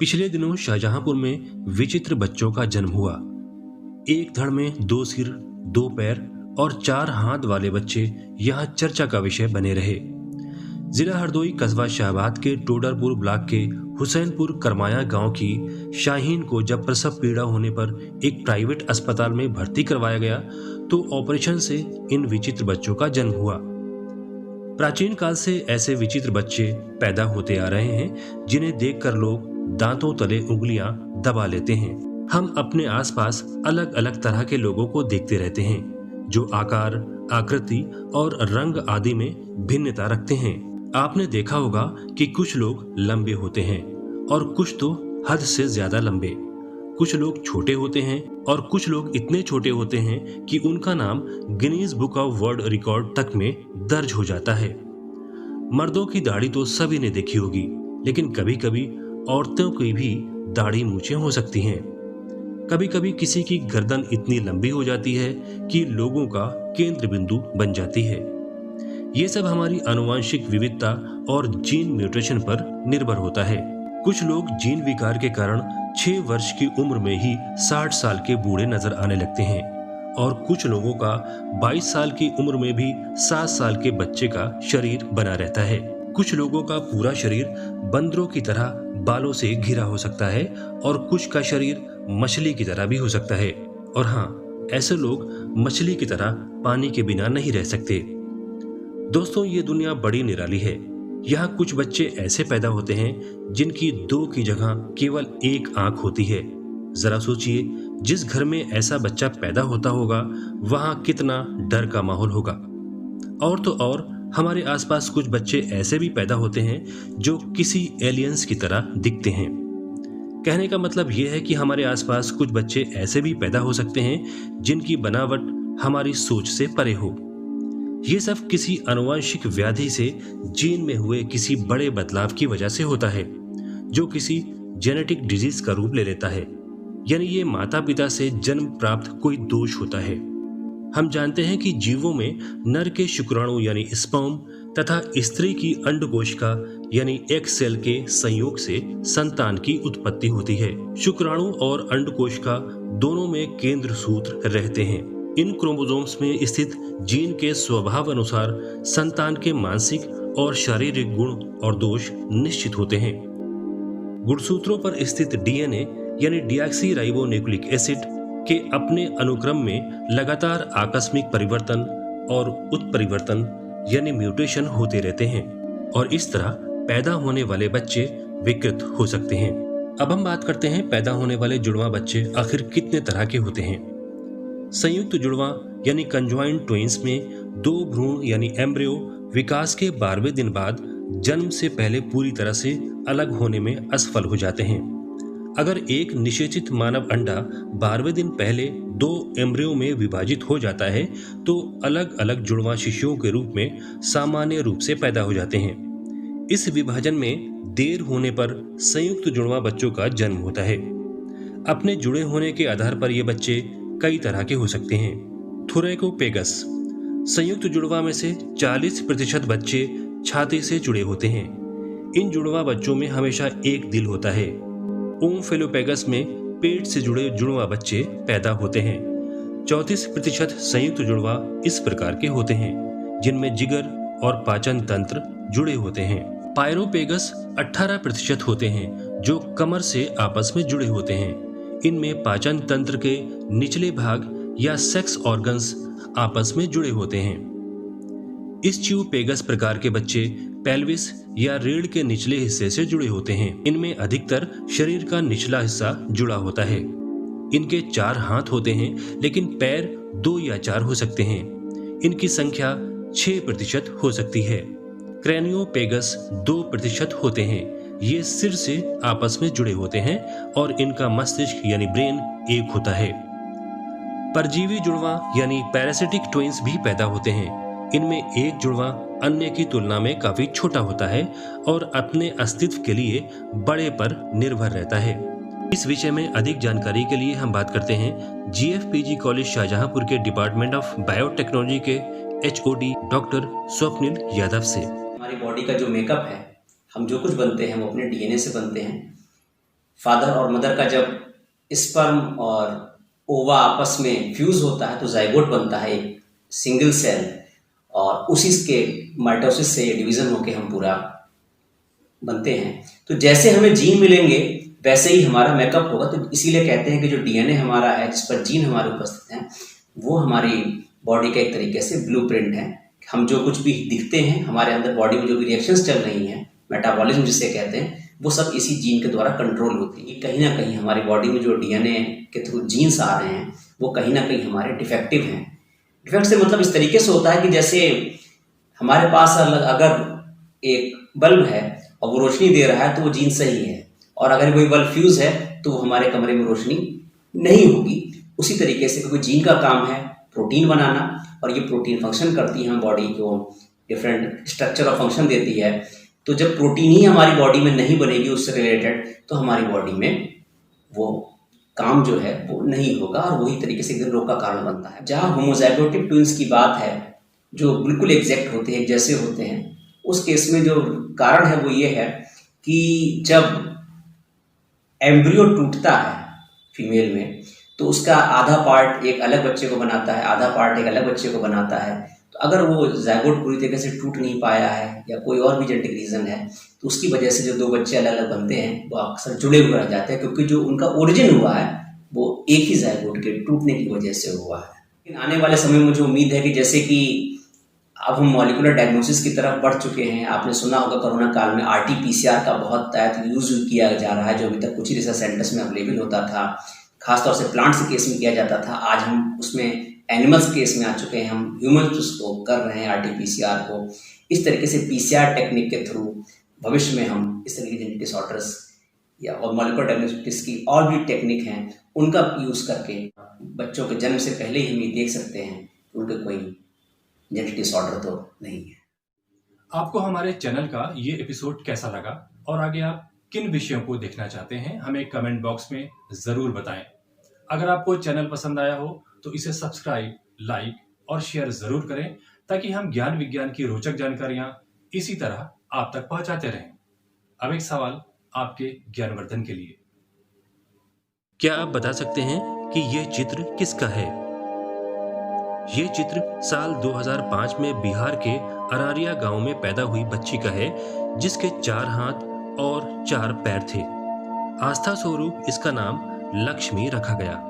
पिछले दिनों शाहजहांपुर में विचित्र बच्चों का जन्म हुआ। एक धड़ में 2 सिर, 2 पैर और 4 हाथ वाले बच्चे यहाँ चर्चा का विषय बने रहे। जिला हरदोई कस्बा शाहबाद के टोडरपुर ब्लॉक के हुसैनपुर करमाया गांव की शाहीन को जब प्रसव पीड़ा होने पर एक प्राइवेट अस्पताल में भर्ती करवाया गया तो ऑपरेशन से इन विचित्र बच्चों का जन्म हुआ। प्राचीन काल से ऐसे विचित्र बच्चे पैदा होते आ रहे हैं जिन्हें देखकर लोग दांतों तले उंगलियां दबा लेते हैं। हम अपने आसपास अलग अलग तरह के लोगों को देखते रहते हैं जो आकार, आकृति और रंग आदि में भिन्नता रखते हैं। आपने देखा होगा कि कुछ लोग लंबे होते हैं और कुछ तो हद से ज्यादा लंबे। कुछ लोग छोटे होते हैं और कुछ लोग इतने छोटे होते हैं कि उनका नाम Guinness book of world record तक में दर्ज हो जाता है। मर्दों की दाढ़ी तो सभी ने देखी होगी, लेकिन कभी कभी औरतों की भी दाढ़ी मूछें हो सकती हैं। कभी कभी किसी की गर्दन इतनी लंबी हो जाती है कि लोगों का केंद्र बिंदु बन जाती है। ये सब हमारी आनुवंशिक विविधता और जीन म्यूटेशन पर निर्भर होता है। कुछ लोग जीन विकार के कारण 6 वर्ष की उम्र में ही 60 साल के बूढ़े नजर आने लगते हैं और कुछ लोगों का 22 साल की उम्र में भी 7 साल के बच्चे का शरीर बना रहता है। कुछ लोगों का पूरा शरीर बंदरों की तरह बालों से घिरा हो सकता है और कुछ का शरीर मछली की तरह भी हो सकता है। और हाँ, ऐसे लोग मछली की तरह पानी के बिना नहीं रह सकते। दोस्तों, ये दुनिया बड़ी निराली है। यहाँ कुछ बच्चे ऐसे पैदा होते हैं जिनकी 2 की जगह केवल 1 आंख होती है। जरा सोचिए, जिस घर में ऐसा बच्चा पैदा होता होगा वहां कितना डर का माहौल होगा। और तो और हमारे आसपास कुछ बच्चे ऐसे भी पैदा होते हैं जो किसी एलियंस की तरह दिखते हैं। कहने का मतलब यह है कि हमारे आसपास कुछ बच्चे ऐसे भी पैदा हो सकते हैं जिनकी बनावट हमारी सोच से परे हो। ये सब किसी आनुवंशिक व्याधि से जीन में हुए किसी बड़े बदलाव की वजह से होता है जो किसी जेनेटिक डिजीज का रूप ले लेता है। यानी ये माता पिता से जन्म प्राप्त कोई दोष होता है। हम जानते हैं कि जीवों में नर के शुक्राणु यानी स्पर्म तथा स्त्री की अंडकोश का यानी एग सेल के संयोग से संतान की उत्पत्ति होती है। शुक्राणु और अंडकोश का दोनों में केंद्र सूत्र रहते हैं। इन क्रोमोसोम्स में स्थित जीन के स्वभाव अनुसार संतान के मानसिक और शारीरिक गुण और दोष निश्चित होते हैं। गुणसूत्रों पर स्थित डीएनए यानी डीऑक्सी राइबो न्यूक्लिक एसिड के अपने अनुक्रम में लगातार आकस्मिक परिवर्तन और उत्परिवर्तन यानी म्यूटेशन होते रहते हैं और इस तरह पैदा होने वाले बच्चे विकृत हो सकते हैं। अब हम बात करते हैं पैदा होने वाले जुड़वा बच्चे आखिर कितने तरह के होते हैं। संयुक्त जुड़वा यानी कंजॉइंट ट्विंस में 2 भ्रूण यानी एम्ब्रियो विकास के 12वें दिन बाद जन्म से पहले पूरी तरह से अलग होने में असफल हो जाते हैं। अगर एक निषेचित मानव अंडा 12वें दिन पहले 2 एम्ब्रियो में विभाजित हो जाता है तो अलग अलग जुड़वा शिशुओं के रूप में सामान्य रूप से पैदा हो जाते हैं। इस विभाजन में देर होने पर संयुक्त जुड़वा बच्चों का जन्म होता है। अपने जुड़े होने के आधार पर ये बच्चे कई तरह के हो सकते हैं। थुरैकोपेगस संयुक्त जुड़वा में से 40% बच्चे छाती से जुड़े होते हैं। इन जुड़वा बच्चों में हमेशा एक दिल होता है। ओम्फेलोपेगस में पेट से जुड़े जुड़वा बच्चे पैदा होते हैं। 34% संयुक्त जुड़वा इस प्रकार के होते हैं जिनमें जिगर और पाचन तंत्र जुड़े होते हैं। पायरोपेगस 18% होते हैं जो कमर से आपस में जुड़े होते हैं। इनमें पाचन तंत्र के निचले भाग या सेक्स ऑर्गन्स आपस में जुड़े होते हैं। इस्चियोपेगस प्रकार के बच्चे पेल्विस या रीढ़ के निचले हिस्से से जुड़े होते हैं। इनमें अधिकतर शरीर का निचला हिस्सा जुड़ा होता है। इनके 4 हाथ होते हैं लेकिन पैर 2 या 4 हो सकते हैं। इनकी संख्या 6% हो सकती है। क्रैनियोपेगस 2% होते हैं। ये सिर से आपस में जुड़े होते हैं और इनका मस्तिष्क यानी ब्रेन एक होता है। परजीवी जुड़वा यानी पैरासिटिक ट्विंस भी पैदा होते हैं। इनमें एक जुड़वा अन्य की तुलना में काफी छोटा होता है और अपने अस्तित्व के लिए बड़े पर निर्भर रहता है। इस विषय में अधिक जानकारी के लिए हम बात करते हैं जीएफपीजी कॉलेज शाहजहांपुर के डिपार्टमेंट ऑफ बायोटेक्नोलॉजी के एचओडी डॉक्टर स्वप्निल यादव से। हमारी बॉडी का जो मेकअप है, हम जो कुछ बनते हैं वो अपने डीएनए से बनते हैं। फादर और मदर का जब स्पर्म और ओवा आपस में फ्यूज होता है तो जाइगोट बनता है, एक सिंगल सेल, और उसी के माइटोसिस से डिवीजन होके हम पूरा बनते हैं। तो जैसे हमें जीन मिलेंगे वैसे ही हमारा मेकअप होगा। तो इसीलिए कहते हैं कि जो डीएनए हमारा है, जिस पर जीन हमारे उपस्थित हैं, वो हमारी बॉडी का एक तरीके से ब्लूप्रिंट है। हम जो कुछ भी दिखते हैं, हमारे अंदर बॉडी में जो भी रिएक्शंस चल रही हैं, मेटाबॉलिज्म जिसे कहते हैं, वो सब इसी जीन के द्वारा कंट्रोल होती है। कहीं ना कहीं हमारी बॉडी में जो डीएनए के थ्रू जीन्स आ रहे हैं वो कहीं ना कहीं हमारे डिफेक्टिव हैं। डिफेक्ट से मतलब इस तरीके से होता है कि जैसे हमारे पास अगर एक बल्ब है और वो रोशनी दे रहा है तो वो जीन सही है, और अगर कोई बल्ब फ्यूज है तो वो हमारे कमरे में रोशनी नहीं होगी। उसी तरीके से क्योंकि जीन का काम है प्रोटीन बनाना, और ये प्रोटीन फंक्शन करती है, हम बॉडी को डिफरेंट स्ट्रक्चर और फंक्शन देती है। तो जब प्रोटीन ही हमारी बॉडी में नहीं बनेगी उससे रिलेटेड, तो हमारी बॉडी में वो काम जो है वो नहीं होगा, और वही तरीके से रोग का कारण बनता है। जहाँ होमोजाइगोटिक ट्विंस की बात है, जो बिल्कुल एग्जैक्ट होते हैं, एक जैसे होते हैं, उस केस में जो कारण है वो ये है कि जब एम्ब्रियो टूटता है फीमेल में, तो उसका आधा पार्ट एक अलग बच्चे को बनाता है, आधा पार्ट एक अलग बच्चे को बनाता है। तो अगर वो जाइगोट पूरी तरीके से टूट नहीं पाया है या कोई और भी जेनेटिक रीज़न है, तो उसकी वजह से जो दो बच्चे अलग अलग बनते हैं वो अक्सर जुड़े हुए रह जाते हैं, क्योंकि जो उनका ओरिजिन हुआ है वो एक ही जाइगोट के टूटने की वजह से हुआ है। लेकिन आने वाले समय में मुझे उम्मीद है कि जैसे कि अब हम मॉलिक्यूलर डायग्नोसिस की तरफ बढ़ चुके हैं। आपने सुना होगा कोरोना काल में RT-PCR का बहुत यूज किया जा रहा है, जो अभी तक कुछ ही रिसर्च सेंटर्स में अवेलेबल होता था, खासतौर से प्लांट्स के केस में किया जाता था। आज हम उसमें एनिमल्स केस में आ चुके हैं, हम ह्यूमन्स उसको कर रहे हैं RT-PCR को। इस तरीके से PCR टेक्निक के थ्रू भविष्य में हम इस तरह के जेनेटिक डिसऑर्डर्स या और मॉलिक्यूलर डायग्नोस्टिक्स की और भी टेक्निक हैं, उनका यूज़ करके बच्चों के जन्म से पहले ही हम ये देख सकते हैं कि उनके कोई जेनेटिक डिसऑर्डर तो नहीं है। आपको हमारे चैनल का ये एपिसोड कैसा लगा और आगे आप किन विषयों को देखना चाहते हैं, हमें कमेंट बॉक्स में ज़रूर बताएं। अगर आपको चैनल पसंद आया हो तो इसे सब्सक्राइब, लाइक और शेयर ज़रूर करें, ताकि हम ज्ञान विज्ञान की रोचक जानकारियां इसी तरह आप तक पहुंचाते रहें। अब एक सवाल आपके ज्ञानवर्धन के लिए, क्या आप बता सकते हैं कि यह चित्र किसका है? ये चित्र साल 2005 में बिहार के अरारिया गांव में पैदा हुई बच्ची का है, जिसके 4 हाथ और 4 पैर थे। आस्था स्वरूप इसका नाम लक्ष्मी रखा गया।